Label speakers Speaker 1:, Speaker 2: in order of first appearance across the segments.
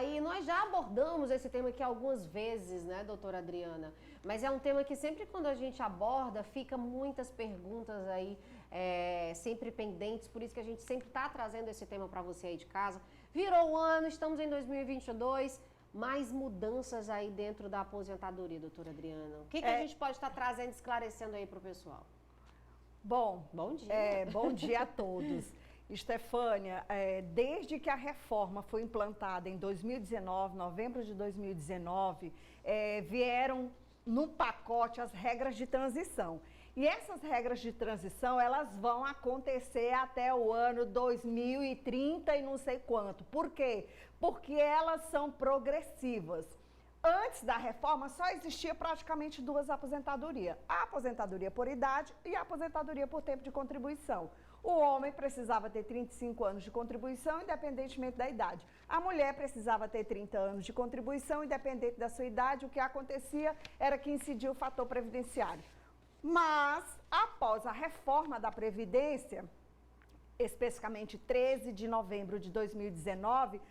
Speaker 1: aí nós já abordamos esse tema aqui algumas vezes, né, doutora Adriana? Mas é um tema que sempre quando a gente aborda, fica muitas perguntas aí, sempre pendentes, por isso que a gente sempre está trazendo esse tema para você aí de casa. Virou o ano, estamos em 2022, mais mudanças aí dentro da aposentadoria, doutora Adriana. O que a gente pode estar trazendo, esclarecendo aí para o pessoal?
Speaker 2: Bom
Speaker 1: dia.
Speaker 2: Bom dia a todos. Estefânia, desde que a reforma foi implantada em 2019, novembro de 2019, vieram no pacote as regras de transição. E essas regras de transição, elas vão acontecer até o ano 2030 e não sei quanto. Por quê? Porque elas são progressivas. Antes da reforma, só existia praticamente duas aposentadorias. A aposentadoria por idade e a aposentadoria por tempo de contribuição. O homem precisava ter 35 anos de contribuição, independentemente da idade. A mulher precisava ter 30 anos de contribuição, independente da sua idade. O que acontecia era que incidia o fator previdenciário. Mas, após a reforma da Previdência, especificamente 13 de novembro de 2019,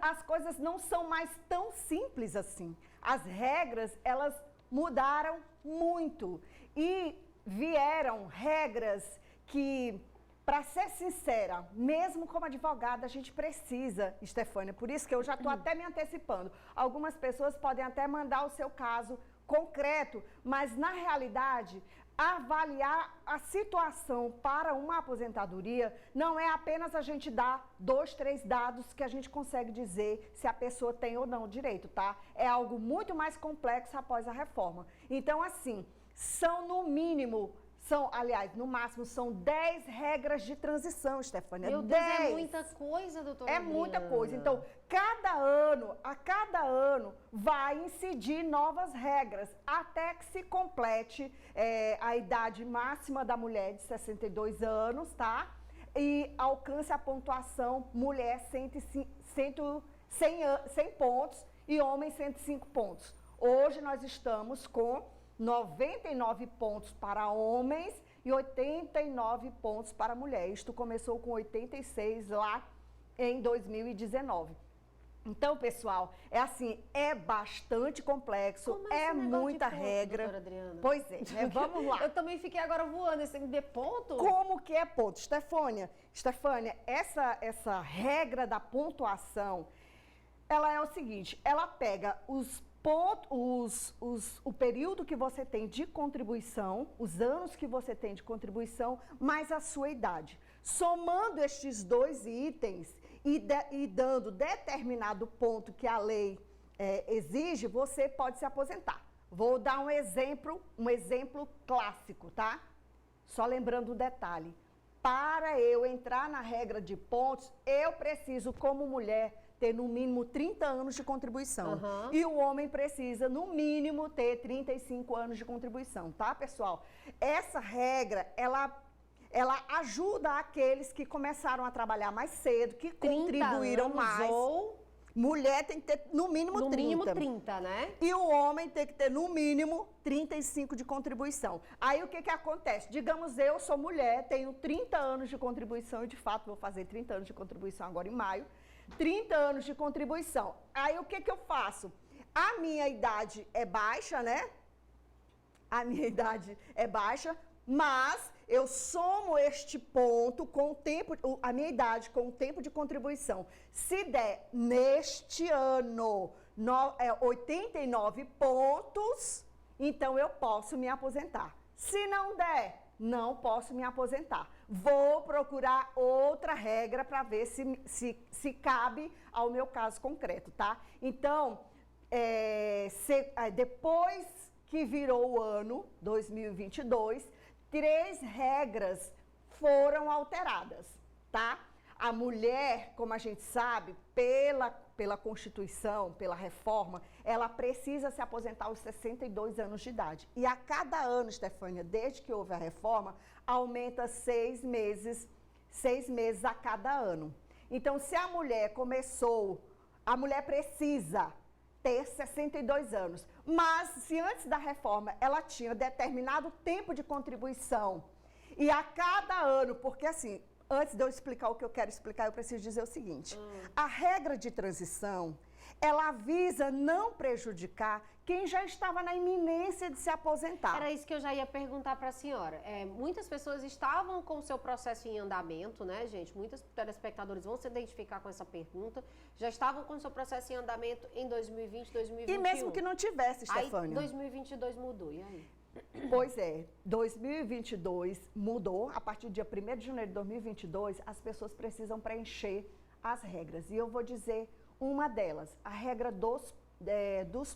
Speaker 2: as coisas não são mais tão simples assim. As regras, elas mudaram muito e vieram regras que, para ser sincera, mesmo como advogada, a gente precisa, Estefânia, por isso que eu já estou até me antecipando. Algumas pessoas podem até mandar o seu caso concreto, mas na realidade, avaliar a situação para uma aposentadoria não é apenas a gente dar 2, 3 dados que a gente consegue dizer se a pessoa tem ou não direito, tá? É algo muito mais complexo após a reforma. Então, assim, são no mínimo, no máximo, são 10 regras de transição, Estefânia.
Speaker 1: Meu Deus, 10. É muita coisa, doutora Adriana.
Speaker 2: É muita coisa. Então, a cada ano, vai incidir novas regras, até que se complete a idade máxima da mulher de 62 anos, tá? E alcance a pontuação mulher 100 pontos e homem 105 pontos. Hoje nós estamos com 99 pontos para homens e 89 pontos para mulher. Isto começou com 86 lá em 2019. Então, pessoal, é bastante complexo, muita regra.
Speaker 1: Doutora Adriana?
Speaker 2: Pois é, vamos lá.
Speaker 1: Eu também fiquei agora voando, esse de ponto?
Speaker 2: Como que é ponto? Estefânia, essa regra da pontuação, ela é o seguinte, ela pega o período que você tem de contribuição, os anos que você tem de contribuição, mais a sua idade. Somando estes dois itens e dando determinado ponto que a lei exige, você pode se aposentar. Vou dar um exemplo clássico, tá? Só lembrando um detalhe. Para eu entrar na regra de pontos, eu preciso, como mulher, ter no mínimo 30 anos de contribuição.
Speaker 1: Uhum.
Speaker 2: E o homem precisa, no mínimo, ter 35 anos de contribuição, tá, pessoal? Essa regra, ela ajuda aqueles que começaram a trabalhar mais cedo, que contribuíram mais.
Speaker 1: Ou
Speaker 2: mulher tem que ter no mínimo 30.
Speaker 1: No mínimo 30, né?
Speaker 2: E o homem tem que ter no mínimo 35 de contribuição. Aí o que acontece? Digamos, eu sou mulher, tenho 30 anos de contribuição e de fato vou fazer 30 anos de contribuição agora em maio. 30 anos de contribuição. Aí o que eu faço? A minha idade é baixa, né? A minha idade é baixa, mas eu somo este ponto com o tempo, a minha idade com o tempo de contribuição. Se der neste ano 89 pontos, então eu posso me aposentar. Se não der, não posso me aposentar. Vou procurar outra regra para ver se cabe ao meu caso concreto, tá? Então, depois que virou o ano 2022, 3 regras foram alteradas, tá? A mulher, como a gente sabe, pela Constituição, pela reforma, ela precisa se aposentar aos 62 anos de idade. E a cada ano, Estefânia, desde que houve a reforma, aumenta 6 meses a cada ano. Então, se a mulher a mulher precisa ter 62 anos. Mas, se antes da reforma ela tinha determinado tempo de contribuição, e a cada ano, porque assim, antes de eu explicar o que eu quero explicar, eu preciso dizer o seguinte. A regra de transição, ela visa não prejudicar quem já estava na iminência de se aposentar.
Speaker 1: Era isso que eu já ia perguntar para a senhora. Muitas pessoas estavam com o seu processo em andamento, né, gente? Muitos telespectadores vão se identificar com essa pergunta. Já estavam com o seu processo em andamento em 2020, 2021.
Speaker 2: E mesmo que não tivesse, Estefânia.
Speaker 1: Aí 2022 mudou, e aí?
Speaker 2: Pois é, 2022 mudou. A partir do dia 1º de janeiro de 2022, as pessoas precisam preencher as regras. E eu vou dizer uma delas, a regra dos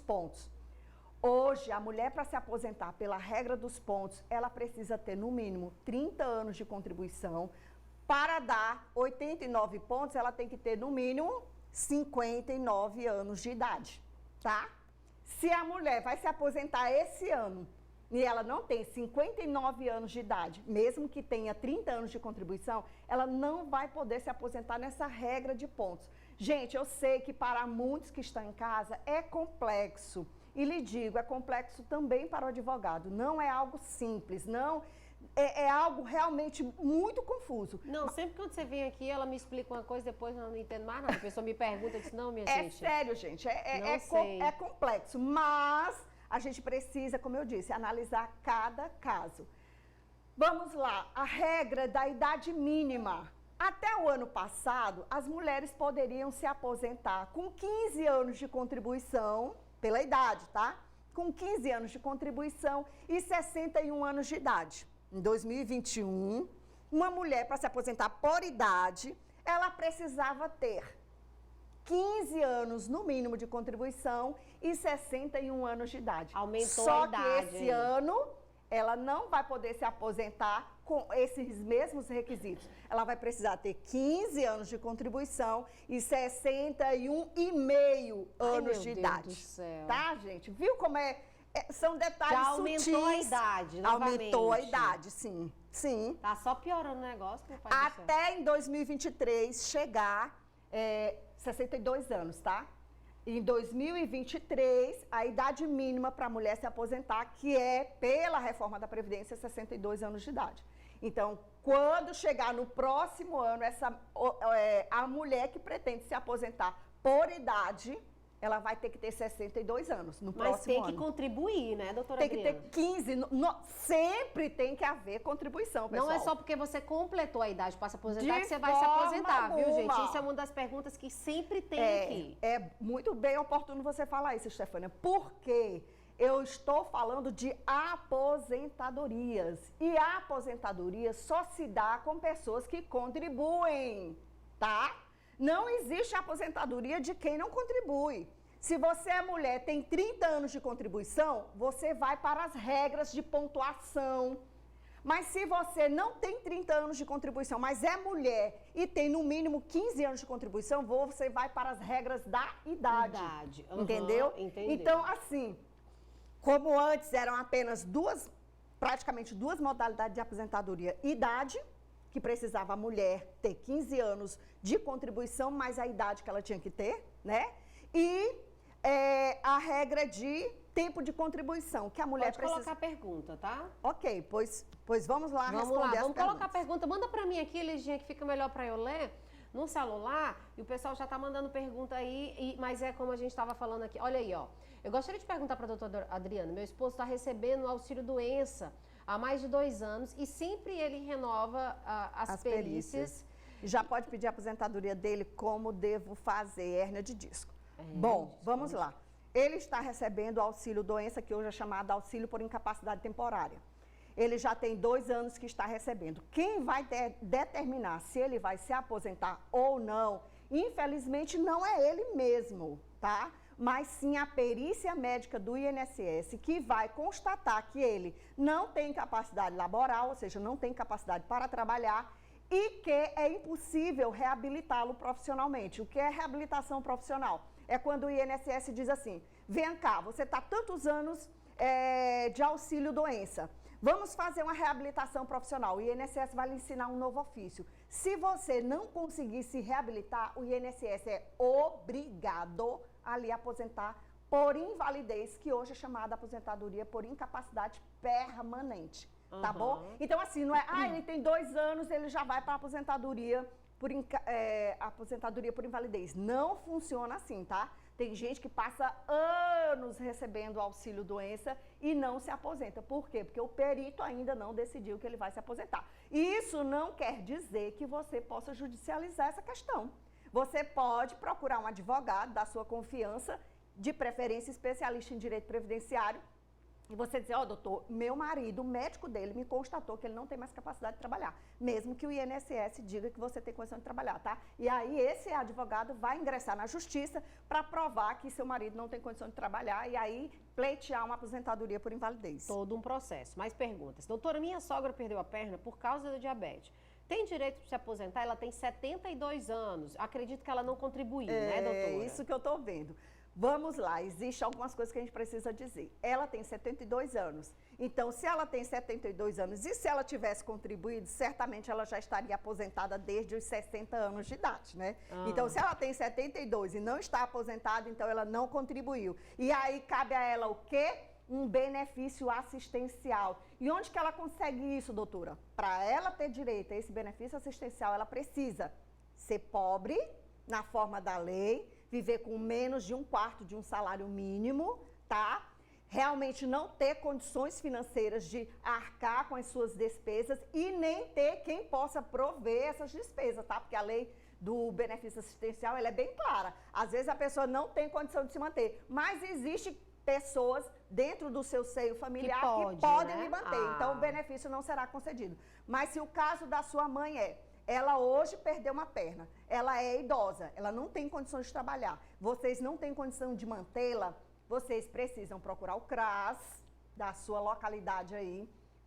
Speaker 2: pontos. Hoje, a mulher, para se aposentar pela regra dos pontos, ela precisa ter, no mínimo, 30 anos de contribuição. Para dar 89 pontos, ela tem que ter, no mínimo, 59 anos de idade, tá? Se a mulher vai se aposentar esse ano e ela não tem 59 anos de idade, mesmo que tenha 30 anos de contribuição, ela não vai poder se aposentar nessa regra de pontos. Gente, eu sei que para muitos que estão em casa é complexo. E lhe digo, é complexo também para o advogado. Não é algo simples, não é algo realmente muito confuso.
Speaker 1: Não, sempre quando você vem aqui, ela me explica uma coisa, depois eu não entendo mais nada. A pessoa me pergunta, eu disse, não, minha gente.
Speaker 2: É sério, gente, é complexo, mas a gente precisa, como eu disse, analisar cada caso. Vamos lá, a regra da idade mínima. Até o ano passado, as mulheres poderiam se aposentar com 15 anos de contribuição, pela idade, tá? Com 15 anos de contribuição e 61 anos de idade. Em 2021, uma mulher, para se aposentar por idade, ela precisava ter 15 anos, no mínimo, de contribuição e 61 anos de idade.
Speaker 1: Aumentou a idade.
Speaker 2: Só que esse ano, ela não vai poder se aposentar com esses mesmos requisitos. Ela vai precisar ter 15 anos de contribuição e 61,5 anos de idade.
Speaker 1: Deus do céu.
Speaker 2: Tá, gente? Viu como são detalhes
Speaker 1: já aumentou
Speaker 2: sutis.
Speaker 1: A idade, novamente.
Speaker 2: Aumentou a idade, sim. Sim.
Speaker 1: Tá só piorando o negócio, meu pai do céu.
Speaker 2: Até em 2023 chegar 62 anos, tá? Em 2023, a idade mínima para a mulher se aposentar, que é, pela reforma da Previdência, 62 anos de idade. Então, quando chegar no próximo ano, a mulher que pretende se aposentar por idade, ela vai ter que ter 62 anos no próximo ano.
Speaker 1: Mas tem que contribuir, né, doutora
Speaker 2: Adriana? Tem
Speaker 1: Adriana?
Speaker 2: que ter 15, sempre tem que haver contribuição, pessoal.
Speaker 1: Não é só porque você completou a idade para se aposentar que você vai se aposentar, viu, gente? Isso é uma das perguntas que sempre tem aqui.
Speaker 2: É muito bem oportuno você falar isso, Estefânia, porque eu estou falando de aposentadorias. E a aposentadoria só se dá com pessoas que contribuem, tá? Não existe aposentadoria de quem não contribui. Se você é mulher, tem 30 anos de contribuição, você vai para as regras de pontuação. Mas se você não tem 30 anos de contribuição, mas é mulher e tem no mínimo 15 anos de contribuição, você vai para as regras da idade. Entendeu?
Speaker 1: Entendi.
Speaker 2: Então, assim, como antes eram apenas praticamente duas modalidades de aposentadoria, idade, que precisava a mulher ter 15 anos de contribuição, mais a idade que ela tinha que ter, né? E a regra de tempo de contribuição, que a mulher
Speaker 1: precisa... Pode colocar a pergunta, tá?
Speaker 2: Ok, pois vamos lá responder
Speaker 1: vamos colocar a pergunta. Manda pra mim aqui, Liginha, que fica melhor pra eu ler no celular. E o pessoal já tá mandando pergunta aí, mas é como a gente estava falando aqui. Olha aí, ó. Eu gostaria de perguntar pra doutora Adriana. Meu esposo está recebendo o auxílio-doença há mais de 2 anos e sempre ele renova as perícias.
Speaker 2: Já pode pedir a aposentadoria dele, como devo fazer, hérnia de disco. Bom, vamos lá. Ele está recebendo o auxílio-doença, que hoje é chamado auxílio por incapacidade temporária. Ele já tem 2 anos que está recebendo. Quem vai determinar se ele vai se aposentar ou não, infelizmente não é ele mesmo, tá? Mas sim a perícia médica do INSS, que vai constatar que ele não tem capacidade laboral, ou seja, não tem capacidade para trabalhar, e que é impossível reabilitá-lo profissionalmente. O que é reabilitação profissional? É quando o INSS diz assim, vem cá, você está tantos anos de auxílio-doença, vamos fazer uma reabilitação profissional. O INSS vai lhe ensinar um novo ofício. Se você não conseguir se reabilitar, o INSS é obrigado a lhe aposentar por invalidez, que hoje é chamada aposentadoria por incapacidade permanente. Tá bom? Então, assim, não é, ele tem 2 anos, ele já vai para a aposentadoria por invalidez. Não funciona assim, tá? Tem gente que passa anos recebendo auxílio-doença e não se aposenta. Por quê? Porque o perito ainda não decidiu que ele vai se aposentar. Isso não quer dizer que você possa judicializar essa questão. Você pode procurar um advogado da sua confiança, de preferência especialista em direito previdenciário, e você dizer, doutor, meu marido, o médico dele me constatou que ele não tem mais capacidade de trabalhar, mesmo que o INSS diga que você tem condição de trabalhar, tá? E aí esse advogado vai ingressar na justiça para provar que seu marido não tem condição de trabalhar e aí pleitear uma aposentadoria por invalidez.
Speaker 1: Todo um processo. Mais perguntas. Doutora, minha sogra perdeu a perna por causa da diabetes. Tem direito de se aposentar? Ela tem 72 anos. Acredito que ela não contribuiu, né, doutora?
Speaker 2: É isso que eu estou vendo. Vamos lá, existem algumas coisas que a gente precisa dizer. Ela tem 72 anos. Então, se ela tem 72 anos e se ela tivesse contribuído, certamente ela já estaria aposentada desde os 60 anos de idade, né? Então, se ela tem 72 e não está aposentada, então ela não contribuiu. E aí cabe a ela o quê? Um benefício assistencial. E onde que ela consegue isso, doutora? Para ela ter direito a esse benefício assistencial, ela precisa ser pobre, na forma da lei, viver com menos de 1/4 de um salário mínimo, tá? Realmente não ter condições financeiras de arcar com as suas despesas e nem ter quem possa prover essas despesas, tá? Porque a lei do benefício assistencial, ela é bem clara. Às vezes a pessoa não tem condição de se manter, mas existe pessoas dentro do seu seio familiar que podem lhe manter. Então o benefício não será concedido. Mas se o caso da sua mãe ela hoje perdeu uma perna, ela é idosa, ela não tem condições de trabalhar, vocês não têm condição de mantê-la, vocês precisam procurar o CRAS da sua localidade aí,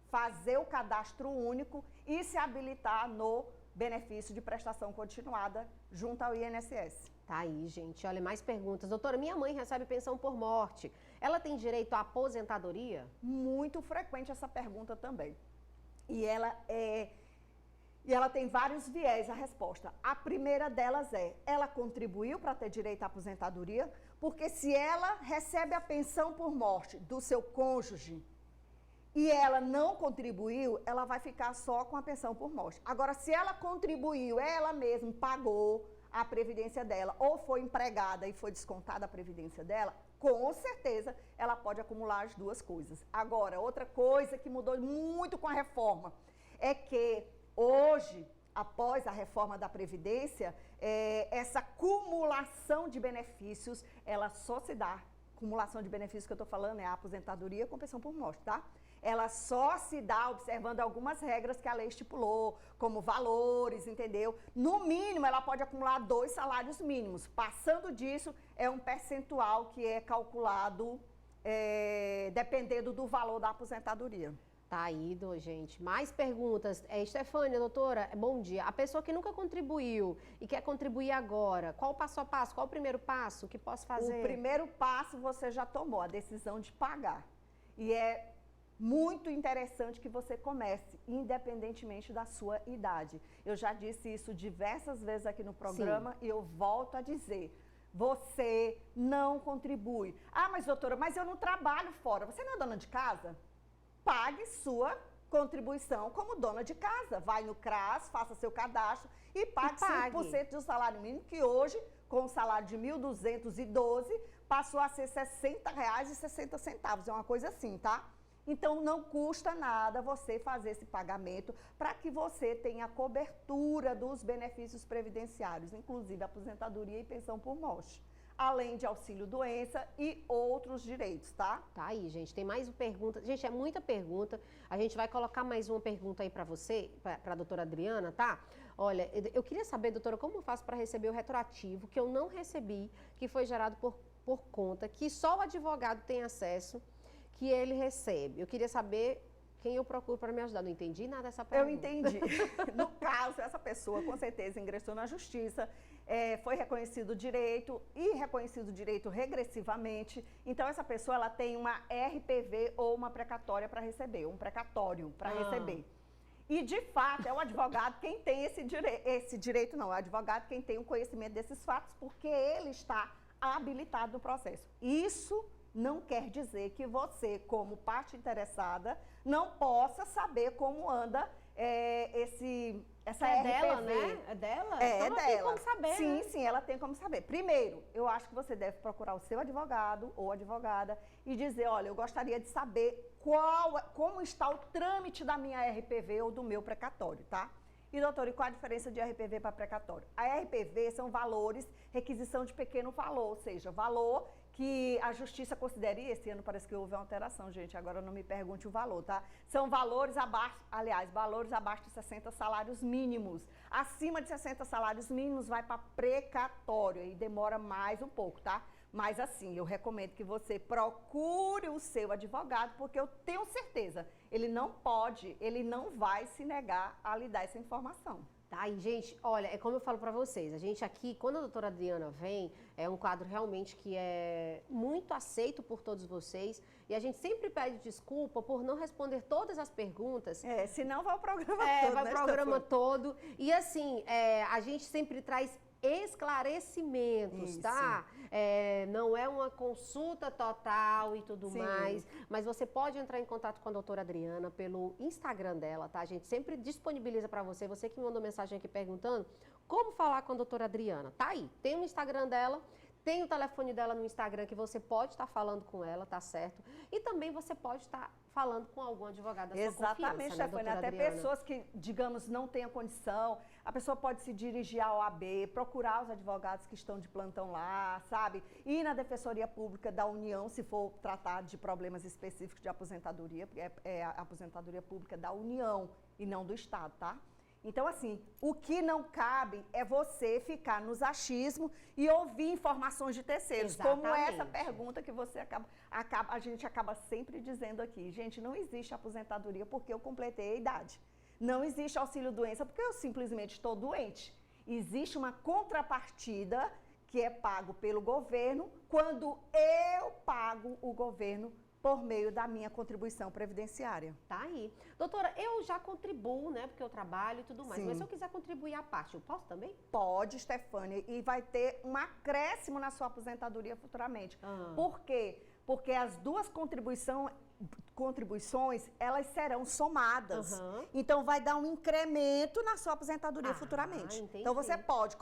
Speaker 2: fazer o cadastro único e se habilitar no benefício de prestação continuada junto ao INSS.
Speaker 1: Tá aí, gente. Olha, mais perguntas. Doutora, minha mãe recebe pensão por morte. Ela tem direito à aposentadoria?
Speaker 2: Muito frequente essa pergunta também. E ela tem vários viés a resposta. A primeira delas ela contribuiu para ter direito à aposentadoria? Porque se ela recebe a pensão por morte do seu cônjuge e ela não contribuiu, ela vai ficar só com a pensão por morte. Agora, se ela contribuiu, ela mesma pagou a previdência dela ou foi empregada e foi descontada a previdência dela, com certeza ela pode acumular as duas coisas. Agora, outra coisa que mudou muito com a reforma é que hoje, após a reforma da Previdência, essa acumulação de benefícios, ela só se dá, acumulação de benefícios que eu estou falando é a aposentadoria com pensão por morte, tá? Ela só se dá observando algumas regras que a lei estipulou, como valores, entendeu? No mínimo, ela pode acumular 2 salários mínimos. Passando disso, é um percentual que é calculado dependendo do valor da aposentadoria.
Speaker 1: Tá aí, gente. Mais perguntas. Estefânia, doutora, bom dia. A pessoa que nunca contribuiu e quer contribuir agora, qual o passo a passo? Qual o primeiro passo que posso fazer?
Speaker 2: O primeiro passo você já tomou, a decisão de pagar. E é muito interessante que você comece, independentemente da sua idade. Eu já disse isso diversas vezes aqui no programa. Sim. E eu volto a dizer, você não contribui. Ah, mas doutora, mas eu não trabalho fora. Você não é dona de casa? Pague sua contribuição como dona de casa. Vai no CRAS, faça seu cadastro e pague 5% do salário mínimo, que hoje, com o salário de R$ 1.212, passou a ser R$ 60,60. É uma coisa assim, tá? Então, não custa nada você fazer esse pagamento para que você tenha cobertura dos benefícios previdenciários, inclusive aposentadoria e pensão por morte, além de auxílio-doença e outros direitos, tá?
Speaker 1: Tá aí, gente. Tem mais uma pergunta. Gente, é muita pergunta. A gente vai colocar mais uma pergunta aí para você, para a doutora Adriana, tá? Olha, eu queria saber, doutora, como eu faço para receber o retroativo que eu não recebi, que foi gerado por conta, que só o advogado tem acesso, que ele recebe. Eu queria saber quem eu procuro para me ajudar. Não entendi nada dessa pergunta.
Speaker 2: Eu entendi. No caso, essa pessoa, com certeza, ingressou na justiça, foi reconhecido o direito e reconhecido o direito regressivamente. Então, essa pessoa ela tem uma RPV ou uma precatória para receber, um precatório para receber. E, de fato, é o advogado quem tem esse direito, não, é o advogado quem tem o conhecimento desses fatos, porque ele está habilitado no processo. Isso não quer dizer que você, como parte interessada, não possa saber como anda essa
Speaker 1: é
Speaker 2: RPV.
Speaker 1: dela, né? É dela?
Speaker 2: É,
Speaker 1: então
Speaker 2: é
Speaker 1: ela tem
Speaker 2: dela.
Speaker 1: como saber,
Speaker 2: Sim,
Speaker 1: né?
Speaker 2: sim, ela tem como saber. Primeiro, eu acho que você deve procurar o seu advogado ou advogada e dizer, olha, eu gostaria de saber como está o trâmite da minha RPV ou do meu precatório, tá? E, doutor, e qual a diferença de RPV para precatório? A RPV são valores, requisição de pequeno valor, ou seja, valor que a justiça considere, esse ano parece que houve uma alteração, gente, agora não me pergunte o valor, tá? São valores abaixo, aliás, valores abaixo de 60 salários mínimos. Acima de 60 salários mínimos vai para precatório, e demora mais um pouco, tá? Mas assim, eu recomendo que você procure o seu advogado, porque eu tenho certeza, ele não vai se negar a lhe dar essa informação.
Speaker 1: Tá, e gente, olha, é como eu falo pra vocês, a gente aqui, quando a doutora Adriana vem, é um quadro realmente que é muito aceito por todos vocês, e a gente sempre pede desculpa por não responder todas as perguntas.
Speaker 2: Senão vai o programa todo,
Speaker 1: vai
Speaker 2: né,
Speaker 1: o programa todo, e assim, a gente sempre traz esclarecimentos,
Speaker 2: Isso.
Speaker 1: tá? Não é uma consulta total e tudo
Speaker 2: Sim.
Speaker 1: mais, mas você pode entrar em contato com a doutora Adriana pelo Instagram dela, tá? A gente sempre disponibiliza para você, você que me mandou mensagem aqui perguntando como falar com a doutora Adriana. Tá aí, tem o Instagram dela, tem o telefone dela no Instagram que você pode estar falando com ela, tá certo? E também você pode estar falando com algum advogado da sua confiança,
Speaker 2: Exatamente,
Speaker 1: né,
Speaker 2: Stefania.
Speaker 1: doutora
Speaker 2: Até
Speaker 1: Adriana?
Speaker 2: pessoas que, digamos, não tenham condição, a pessoa pode se dirigir à OAB, procurar os advogados que estão de plantão lá, sabe? Ir na Defensoria Pública da União, se for tratar de problemas específicos de aposentadoria, porque é a aposentadoria pública da União e não do Estado, tá? Então, assim, o que não cabe é você ficar nos achismos e ouvir informações de terceiros, como essa
Speaker 1: Exatamente.
Speaker 2: pergunta que você a gente acaba sempre dizendo aqui. Gente, não existe aposentadoria porque eu completei a idade. Não existe auxílio-doença porque eu simplesmente estou doente. Existe uma contrapartida que é pago pelo governo quando eu pago o governo por meio da minha contribuição previdenciária.
Speaker 1: Tá aí. Doutora, eu já contribuo, né, porque eu trabalho e tudo mais,
Speaker 2: Sim.
Speaker 1: mas se eu quiser contribuir à parte, eu posso também?
Speaker 2: Pode, Stefania, e vai ter um acréscimo na sua aposentadoria futuramente.
Speaker 1: Ah.
Speaker 2: Por quê? Porque as duas contribuições, elas serão somadas.
Speaker 1: Aham.
Speaker 2: Então, vai dar um incremento na sua aposentadoria futuramente.
Speaker 1: entendi.
Speaker 2: Então, você pode,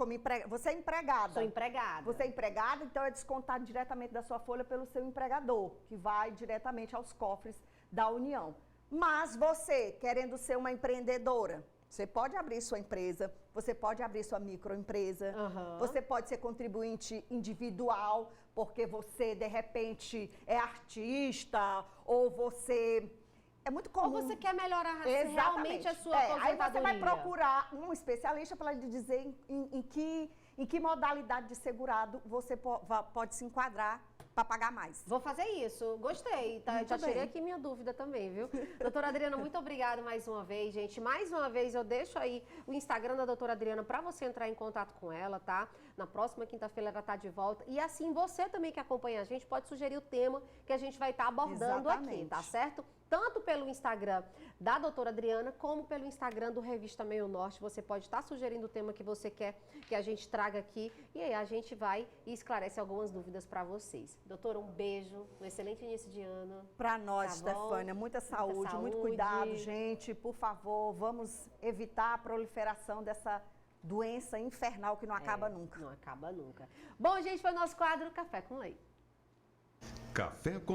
Speaker 2: você é empregada.
Speaker 1: Sou empregada.
Speaker 2: Você é empregada, então é descontado diretamente da sua folha pelo seu empregador, que vai diretamente aos cofres da União. Mas você, querendo ser uma empreendedora, você pode abrir sua empresa, você pode abrir sua microempresa,
Speaker 1: Aham.
Speaker 2: você pode ser contribuinte individual, porque você, de repente, é artista, ou você... É muito comum.
Speaker 1: Ou você quer melhorar
Speaker 2: Exatamente.
Speaker 1: realmente a sua
Speaker 2: Aí
Speaker 1: aposentadoria?
Speaker 2: você vai procurar um especialista para lhe dizer em que modalidade de segurado você pode se enquadrar para pagar mais.
Speaker 1: Vou fazer isso. Gostei. Tá?
Speaker 2: Muito
Speaker 1: Já tirei
Speaker 2: bem.
Speaker 1: aqui minha dúvida também, viu? Doutora Adriana, muito obrigada mais uma vez, gente. Mais uma vez, eu deixo aí o Instagram da doutora Adriana para você entrar em contato com ela, tá? Na próxima quinta-feira ela tá de volta. E assim, você também que acompanha a gente pode sugerir o tema que a gente vai estar abordando aqui,
Speaker 2: Exatamente.
Speaker 1: tá certo? Tanto pelo Instagram da doutora Adriana, como pelo Instagram do Revista Meio Norte. Você pode estar sugerindo o tema que você quer que a gente traga aqui. E aí a gente vai e esclarece algumas dúvidas para vocês. Doutora, um beijo, um excelente início de ano.
Speaker 2: Para nós,
Speaker 1: Tá bom?
Speaker 2: Stefania, muita saúde, muito cuidado, gente. Por favor, vamos evitar a proliferação dessa doença infernal que não acaba nunca.
Speaker 1: Não acaba nunca. Bom, gente, foi o nosso quadro Café com Leite.
Speaker 3: Café com